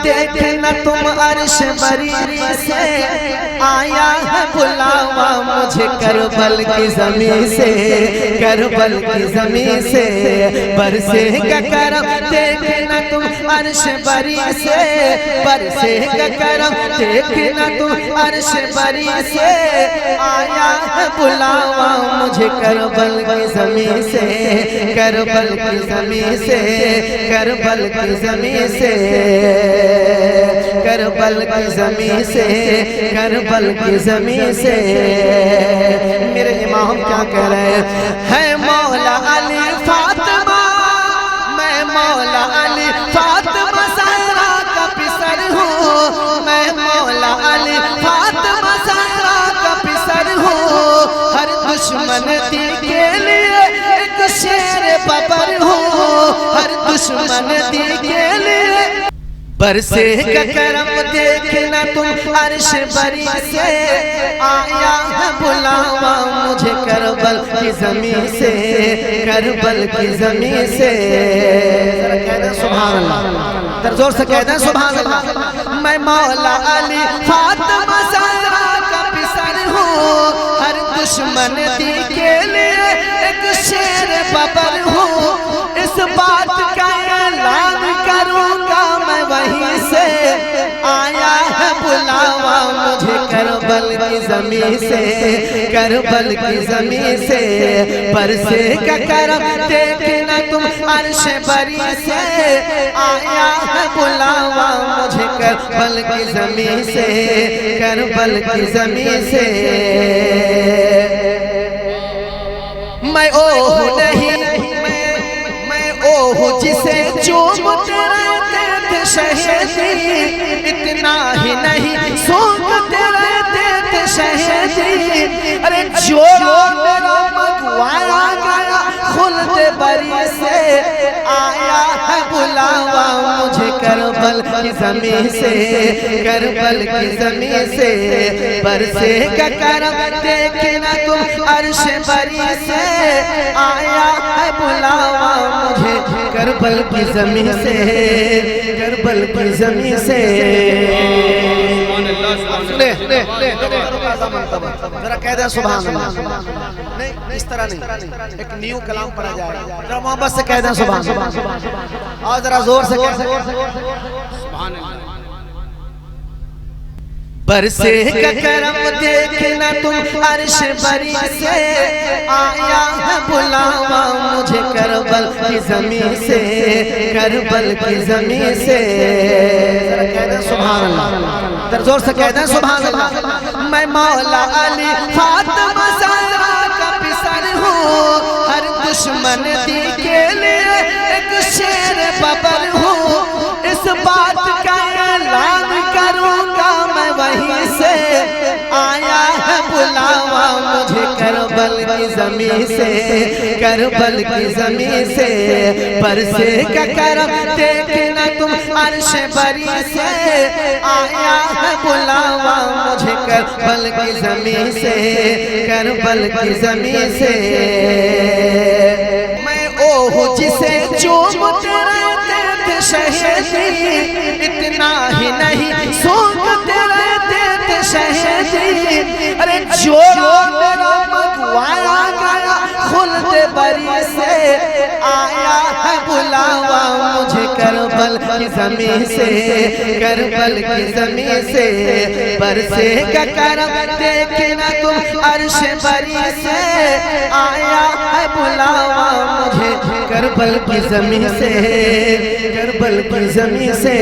دیکھنا تم عرش بری سے، آیا ہے بلاوا مجھے کربل کی زمین سے، کربل کی زمین سے برسے گا کرم دیکھنا تم عرش بری سے، برسے گا کرم دیکھنا تم عرش بری سے، آیا ہے بلاوا مجھے کربل کی زمین سے، کربل کی زمین سے، کربل کی زمین سے، کربل کی زمین سے، کربل کی زمین سے۔ میرے امام کیا کہہ رہے ہیں؟ مولا علی فاطمہ، میں مولا علی فاطمہ زہرا کا پسر ہوں، میں مولا علی فاطمہ زہرا کا پسر ہوں، ہر دشمن دی کے لیے ایک شیر ببر ہوں، ہر دشمن دی کے لیے برسے گا کرم دیکھنا تم عرش بری سے، آیا ہے بلاوا مجھے کربل کی زمین سے، کربل کی زمین سے۔ کہہ دیں سبحان اللہ، در زور سے کہہ دیں سبحان اللہ۔ میں مولا علی فاطمہ زہرا کا پسر ہوں، ہر دشمن دی کے لیے ایک شیر ببر ہوں، اس بات کا اعلان کروں گا میں وہیں سے، آیا ہے بلاوا مجھے کربل کی زمین سے، کربل کی زمین سے برسے گا کرم دیکھنا تم عرش بری سے، آیا ہے بلاوا مجھے کربل کی زمین سے، کربل کی زمین سے۔ میں اوہ نہیں، میں اوہ جسے چومتے رہتے تھے شہیدی، اتنا ہی نہیں سونگتے رہتے تھے شہیدی، ارے جو میرا مگوایا گیا خلد بری سے، آیا ہے بلاوا مجھے کربل کی زمین سے، کربل کی زمین سے برسے گا کرم دیکھنا تم عرش بری سے، آیا ہے بلاوا مجھے کربل کی زمین سے، کربل کی زمین سے۔ ذرا کہہ دیں سبحان اللہ، نہیں اس طرح نہیں، ایک نیو کلام پڑھا جائے گا، ذرا محبت سے کہہ دیں سبحان اللہ، اور ذرا زور سے کہہ دیں سبحان اللہ۔ برسے گا کرم دیکھنا تم عرش بری سے، آیا ہے بلاوا مجھے کربل کی زمین سے، کربل کی زمین سے۔ ذرا کہہ دیں سبحان اللہ، در زور سے کہہ دیں سبحان اللہ۔ میں مولا علی فاطمہ زہرا کا پسر ہوں، ہر دشمن دی کے لیے ایک شیر ببر ہوں، اس بات کا اعلان کروں گا میں وہیں سے، آیا ہے بلاوا مجھے کربل کی زمین سے، کربل کی زمین سے برسے گا کرم دیکھنا تم عرش بری سے، آیا ہے بلاوا مجھے کربل کی زمین سے، کربل کی زمین سے۔ میں اوہ جسے چومتے رہتے تھے شہیدی، اتنا ہی نہیں سونگتے رہتے تھے شہیدی، ارے جو میرا مگوایا گیا خلد بری سے، آیا ہے بلاوا مجھے کربل کی زمین سے، کربل کی زمین سے برسے گا کرم دیکھنا تم عرش بری سے، آیا ہے بلاوا مجھے کربل کی زمین سے، کربل کی زمین سے۔